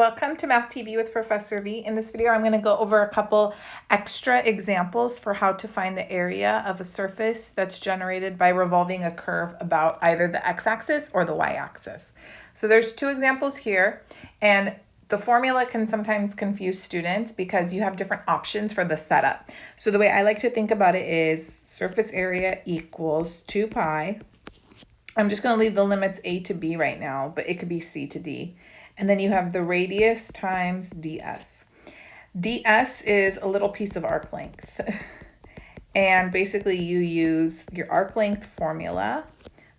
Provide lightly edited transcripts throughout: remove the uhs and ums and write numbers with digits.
Welcome to Math TV with Professor V. In this video, I'm going to go over a couple extra examples for how to find the area of a surface that's generated by revolving a curve about either the x-axis or the y-axis. So there's two examples here, and the formula can sometimes confuse students because you have different options for the setup. So the way I like to think about it is surface area equals 2 pi. I'm just going to leave the limits a to b right now, but it could be c to d. And then you have the radius times ds. ds is a little piece of arc length. And basically you use your arc length formula,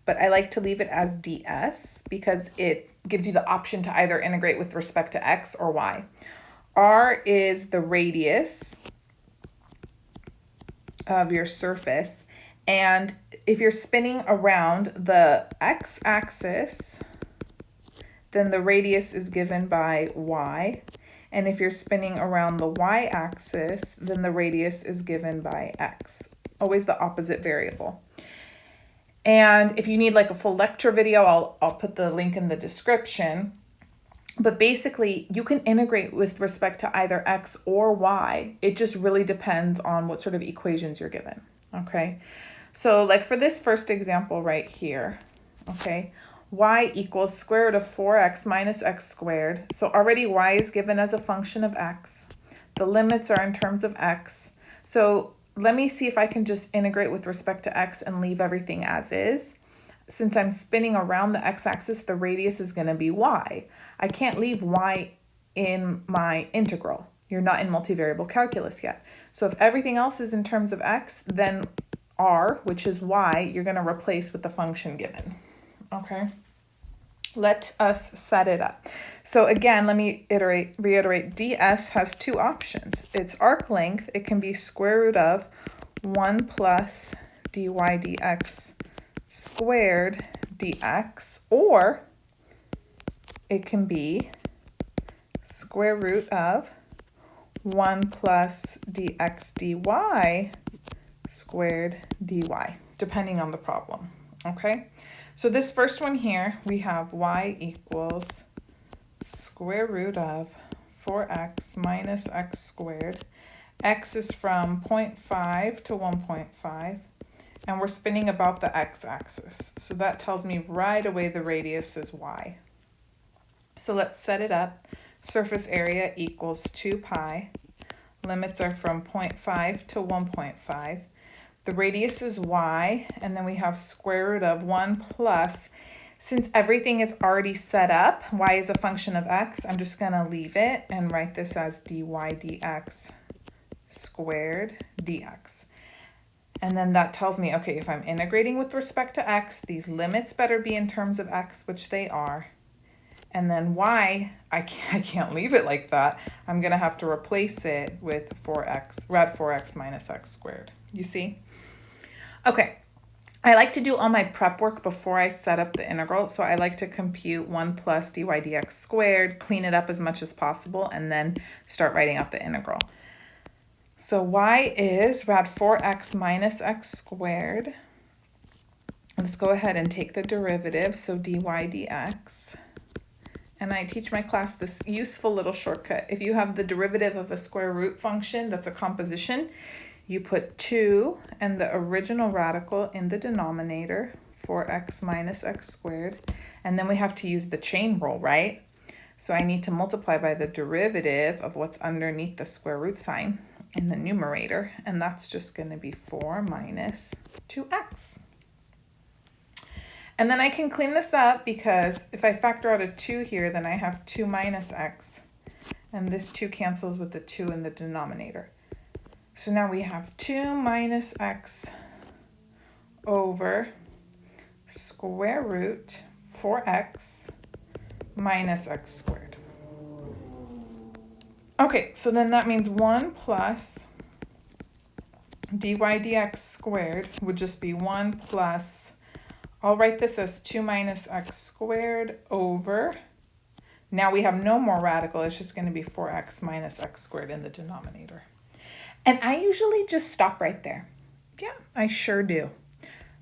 but I like to leave it as ds because it gives you the option to either integrate with respect to x or y. R is the radius of your surface. And if you're spinning around the x-axis, then the radius is given by y. And if you're spinning around the y-axis, then the radius is given by x. Always the opposite variable. And if you need like a full lecture video, I'll put the link in the description. But basically, you can integrate with respect to either x or y. It just really depends on what sort of equations you're given, okay? So like for this first example right here, okay, y equals square root of 4x minus x squared. So already y is given as a function of x. The limits are in terms of x. So let me see if I can just integrate with respect to x and leave everything as is. Since I'm spinning around the x-axis, the radius is going to be y. I can't leave y in my integral. You're not in multivariable calculus yet. So if everything else is in terms of x, then r, which is y, you're going to replace with the function given. Okay, let us set it up. So again, let me reiterate, ds has two options. It's arc length. It can be square root of 1 plus dy dx squared dx, or it can be square root of 1 plus dx dy squared dy, depending on the problem, okay? So this first one here, we have y equals square root of 4x minus x squared. X is from 0.5 to 1.5, and we're spinning about the x-axis. So that tells me right away the radius is y. So let's set it up. Surface area equals 2 pi. Limits are from 0.5 to 1.5. The radius is y, and then we have square root of 1 plus. Since everything is already set up, y is a function of x, I'm just going to leave it and write this as dy dx squared dx. And then that tells me, okay, if I'm integrating with respect to x, these limits better be in terms of x, which they are. And then y, I can't leave it like that. I'm going to have to replace it with 4x, rad 4x minus x squared. You see? Okay, I like to do all my prep work before I set up the integral. So I like to compute 1 plus dy dx squared, clean it up as much as possible, and then start writing out the integral. So y is rad 4x minus x squared. Let's go ahead and take the derivative, so dy dx. And I teach my class this useful little shortcut. If you have the derivative of a square root function that's a composition, you put 2 and the original radical in the denominator, 4x minus x squared, and then we have to use the chain rule, right? So I need to multiply by the derivative of what's underneath the square root sign in the numerator, and that's just going to be 4 minus 2x. And then I can clean this up because if I factor out a 2 here, then I have 2 minus x, and this 2 cancels with the 2 in the denominator. So now we have 2 minus x over square root 4x minus x squared. Okay, so then that means 1 plus dy dx squared would just be 1 plus, I'll write this as 2 minus x squared over, now we have no more radical, it's just going to be 4x minus x squared in the denominator. And I usually just stop right there. Yeah, I sure do.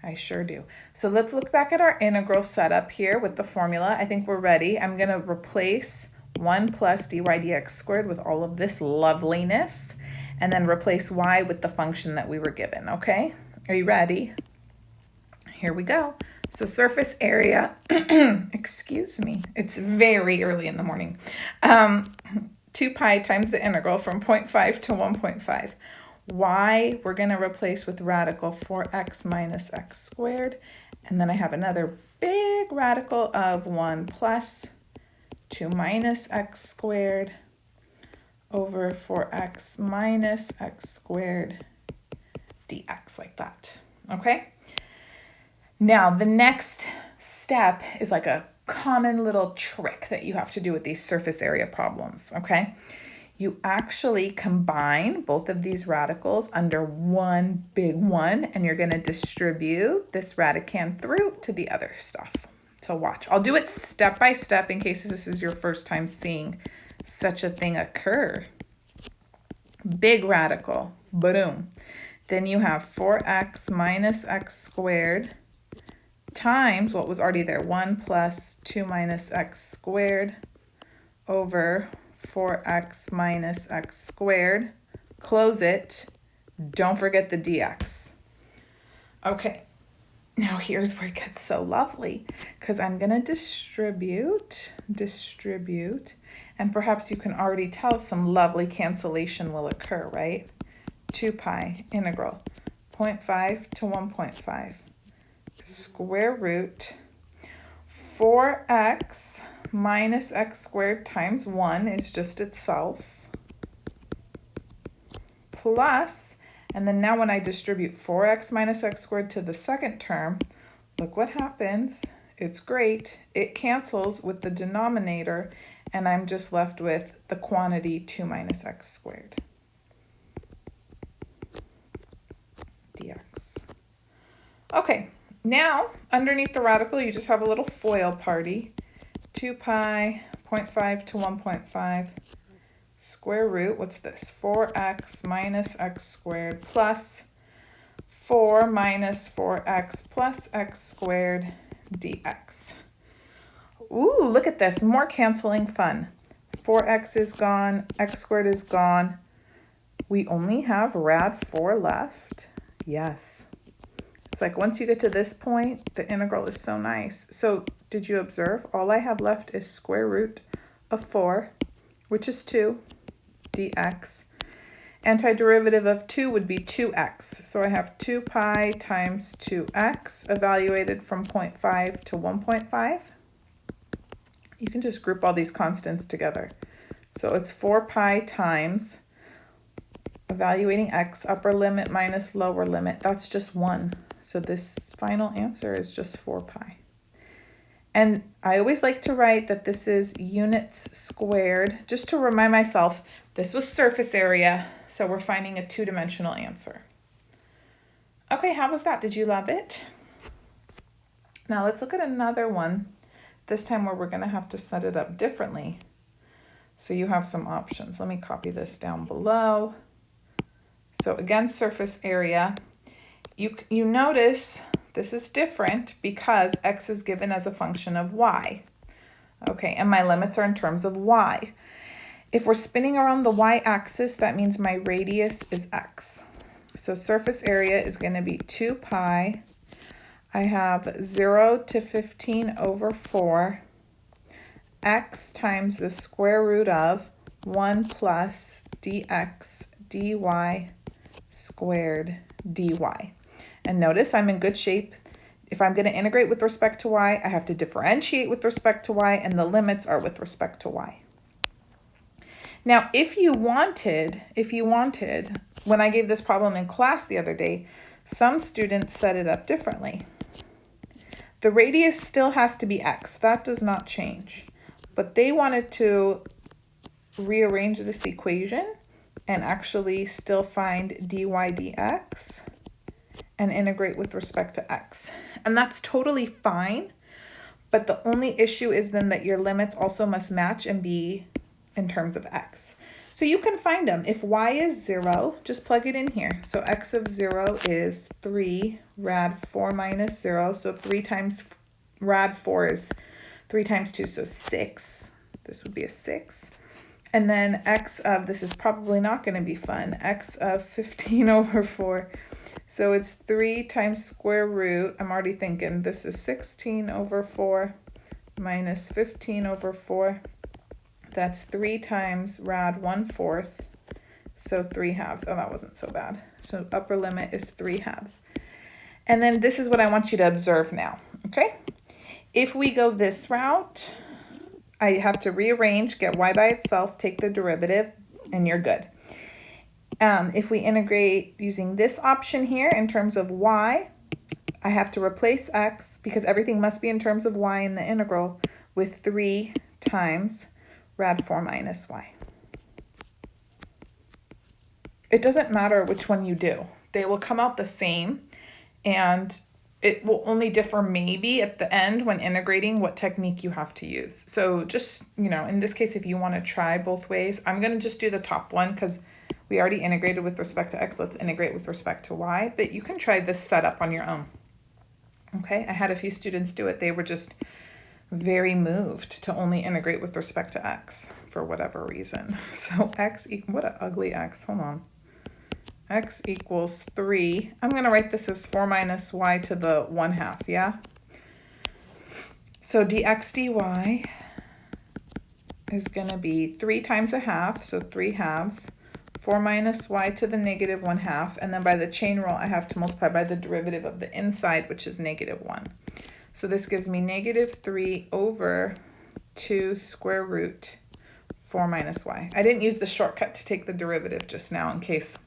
I sure do. So let's look back at our integral setup here with the formula. I think we're ready. I'm going to replace 1 plus dy dx squared with all of this loveliness, and then replace y with the function that we were given, okay? Are you ready? Here we go. So surface area, excuse me, it's very early in the morning. 2 pi times the integral from 0.5 to 1.5. Y we're going to replace with radical 4x minus x squared. And then I have another big radical of 1 plus 2 minus x squared over 4x minus x squared dx, like that. Okay? Now, the next step is like a common little trick that you have to do with these surface area problems, okay? You actually combine both of these radicals under one big one, and you're going to distribute this radicand through to the other stuff. So watch. I'll do it step by step in case this is your first time seeing such a thing occur. Big radical, boom. Then you have 4x minus x squared times what was already there, 1 plus 2 minus x squared over 4x minus x squared. Close it. Don't forget the dx. Okay, now here's where it gets so lovely, because I'm going to distribute, and perhaps you can already tell some lovely cancellation will occur, right? 2 pi integral 0.5 to 1.5 square root 4x minus x squared times 1 is just itself, plus, and then now when I distribute 4x minus x squared to the second term, look what happens. It's great. It cancels with the denominator, and I'm just left with the quantity 2 minus x squared dx. Okay. Now, underneath the radical, you just have a little FOIL party. 2 pi, 0.5 to 1.5, square root, what's this? 4x minus x squared plus 4 minus 4x plus x squared dx. Ooh, look at this, more canceling fun. 4x is gone, x squared is gone. We only have rad 4 left. Yes. It's like once you get to this point, the integral is so nice. So did you observe? All I have left is square root of 4, which is 2, dx. Antiderivative of 2 would be 2x. So I have 2 pi times 2x evaluated from 0.5 to 1.5. You can just group all these constants together. So it's 4 pi times evaluating x, upper limit minus lower limit. That's just 1. So this final answer is just 4 pi. And I always like to write that this is units squared, just to remind myself this was surface area, so we're finding a 2-dimensional answer. Okay, how was that? Did you love it? Now let's look at another one, this time where we're going to have to set it up differently. So you have some options. Let me copy this down below. So again, surface area. You notice this is different because x is given as a function of y. Okay, and my limits are in terms of y. If we're spinning around the y-axis, that means my radius is x. So surface area is going to be 2 pi. I have 0 to 15 over 4 x times the square root of 1 plus dx dy squared dy. And notice I'm in good shape. If I'm going to integrate with respect to y, I have to differentiate with respect to y, and the limits are with respect to y. Now, if you wanted, when I gave this problem in class the other day, some students set it up differently. The radius still has to be x. That does not change. But they wanted to rearrange this equation and actually still find dy dx and integrate with respect to x. And that's totally fine, but the only issue is then that your limits also must match and be in terms of x. So you can find them. If y is 0, just plug it in here. So x of 0 is 3 rad 4 minus 0. So 3 times rad 4 is 3 times 2, so 6. This would be a 6. And then x of, this is probably not going to be fun, x of 15 over 4. So it's 3 times square root. I'm already thinking this is 16 over 4 minus 15 over 4. That's 3 times rad 1/4. So 3/2. Oh, that wasn't so bad. So upper limit is 3/2. And then this is what I want you to observe now, okay? If we go this route, I have to rearrange, get y by itself, take the derivative, and you're good. If we integrate using this option here in terms of y, I have to replace x, because everything must be in terms of y in the integral, with 3 times rad 4 minus y. It doesn't matter which one you do. They will come out the same, and it will only differ maybe at the end when integrating what technique you have to use. So just, you know, in this case, if you want to try both ways, I'm going to just do the top one because we already integrated with respect to x. Let's integrate with respect to y, but you can try this setup on your own. Okay, I had a few students do it. They were just very moved to only integrate with respect to x for whatever reason. So x, what an ugly x, hold on. X equals 3. I'm going to write this as 4 minus y to the 1/2, yeah? So dx dy is going to be 3 times a half, so 3/2, 4 minus y to the negative 1/2, and then by the chain rule, I have to multiply by the derivative of the inside, which is negative 1. So this gives me negative 3 over 2 square root 4 minus y. I didn't use the shortcut to take the derivative just now in case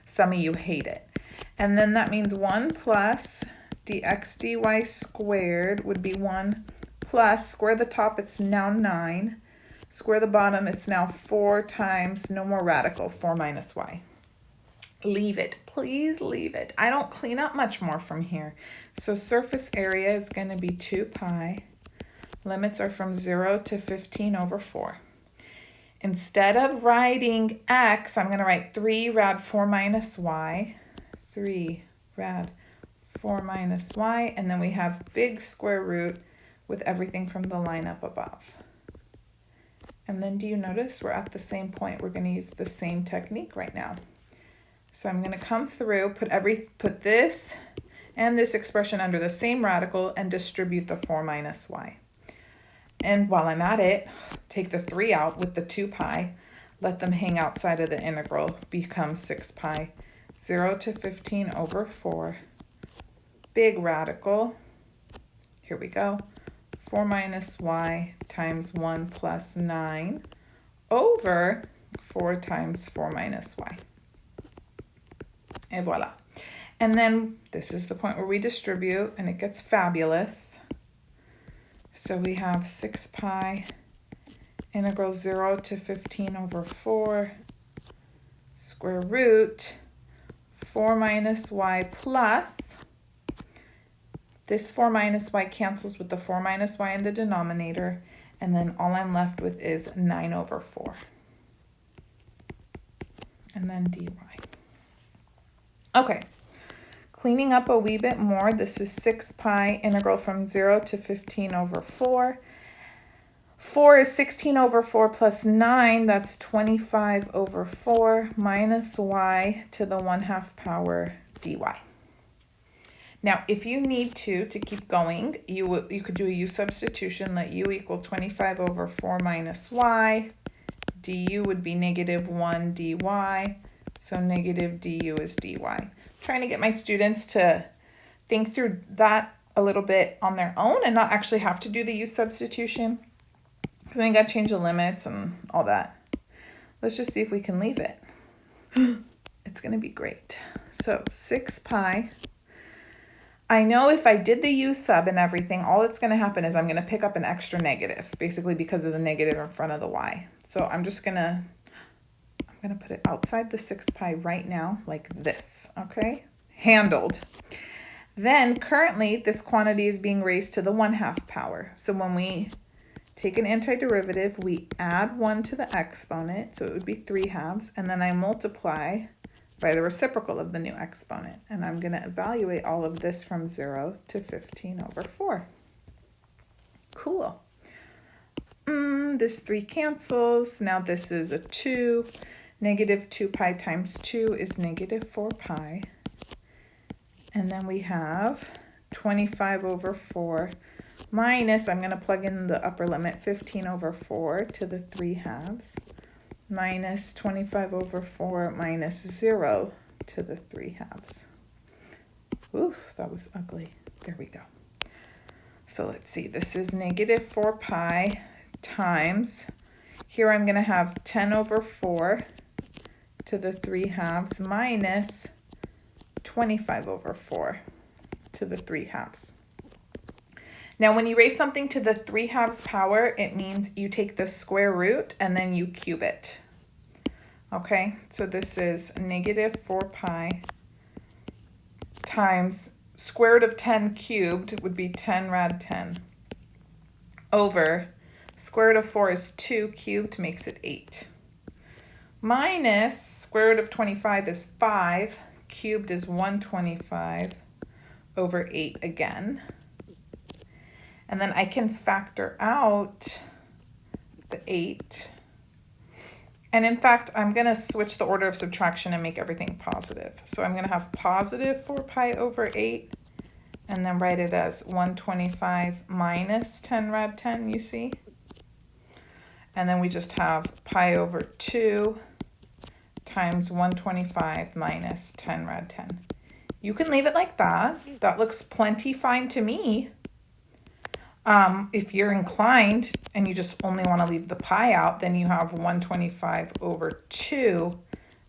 some of you hate it. And then that means 1 plus dx dy squared would be 1 plus, square the top, it's now 9. Square the bottom, it's now 4 times, no more radical, 4 minus y. Leave it, please leave it. I don't clean up much more from here. So surface area is going to be 2 pi. Limits are from 0 to 15 over 4. Instead of writing x, I'm going to write 3 rad 4 minus y. 3 rad 4 minus y. And then we have big square root with everything from the line up above. And then do you notice we're at the same point? We're going to use the same technique right now. So I'm going to come through, put this and this expression under the same radical and distribute the 4 minus y. And while I'm at it, take the 3 out with the 2 pi, let them hang outside of the integral, become 6 pi, 0 to 15 over 4, big radical, here we go, 4 minus y times 1 plus 9 over 4 times 4 minus y. And voila. And then this is the point where we distribute and it gets fabulous. So we have 6 pi integral 0 to 15 over 4 square root 4 minus y plus, this 4 minus y cancels with the 4 minus y in the denominator, and then all I'm left with is 9 over 4. And then dy. Okay. Cleaning up a wee bit more, this is 6 pi integral from 0 to 15 over 4. 4 is 16 over 4 plus 9, that's 25 over 4 minus y to the 1/2 power dy. Now, if you need to keep going, you could do a u substitution, let u equal 25 over 4 minus y. Du would be negative 1 dy, so negative du is dy. Trying to get my students to think through that a little bit on their own and not actually have to do the u substitution, because then you got to change the limits and all that. Let's just see if we can leave it. It's going to be great. So 6 pi. I know if I did the u sub and everything, all that's going to happen is I'm going to pick up an extra negative, basically because of the negative in front of the y. So I'm going to put it outside the 6 pi right now, like this, okay? Handled. Then currently this quantity is being raised to the 1/2 power. So when we take an antiderivative, we add 1 to the exponent, so it would be 3/2, and then I multiply by the reciprocal of the new exponent. And I'm going to evaluate all of this from 0 to 15 over 4. Cool. 1, this 3 cancels. Now this is a 2. Negative 2 pi times 2 is negative 4 pi. And then we have 25 over 4 minus, I'm going to plug in the upper limit, 15 over 4 to the 3 halves, minus 25 over 4 minus 0 to the 3 halves. Oof, that was ugly. There we go. So let's see, this is negative 4 pi times, here I'm going to have 10 over 4 to the 3 halves minus 25 over 4 to the 3 halves. Now when you raise something to the 3 halves power, it means you take the square root and then you cube it. Okay, so this is negative 4 pi times square root of 10 cubed would be 10 rad 10 over square root of 4 is 2 cubed makes it 8 minus square root of 25 is 5 cubed is 125 over 8 again. And then I can factor out the 8. And in fact, I'm going to switch the order of subtraction and make everything positive. So I'm going to have positive 4 pi over 8 and then write it as 125 minus 10 rad 10, you see? And then we just have pi over 2 times 125 minus 10 rad 10. You can leave it like that. That looks plenty fine to me. If you're inclined and you just only want to leave the pi out, then you have 125 over 2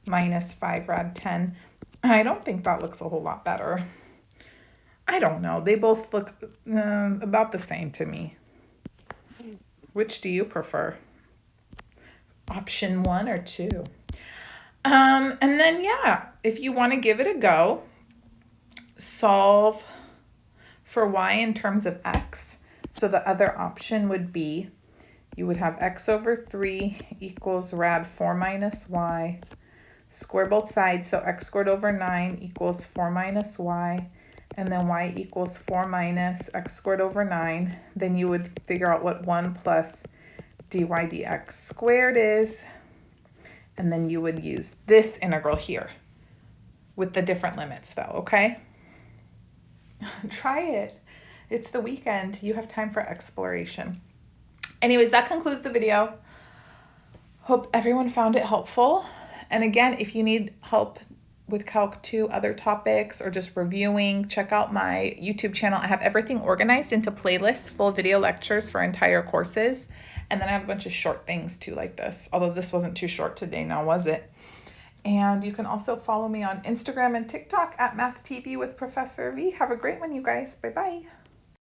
minus 5 rad 10. I don't think that looks a whole lot better. I don't know. They both look about the same to me. Which do you prefer? Option 1 or 2? And then, yeah, if you want to give it a go, solve for y in terms of x. So the other option would be, you would have x over 3 equals rad 4 minus y, square both sides, so x squared over 9 equals 4 minus y, and then y equals 4 minus x squared over 9. Then you would figure out what 1 plus dy dx squared is, and then you would use this integral here with the different limits though, okay? Try it. It's the weekend. You have time for exploration. Anyways, that concludes the video. Hope everyone found it helpful. And again, if you need help with Calc 2, other topics, or just reviewing, check out my YouTube channel. I have everything organized into playlists, full video lectures for entire courses. And then I have a bunch of short things too, like this. Although this wasn't too short today, now was it? And you can also follow me on Instagram and TikTok at MathTV with Professor V. Have a great one, you guys. Bye-bye.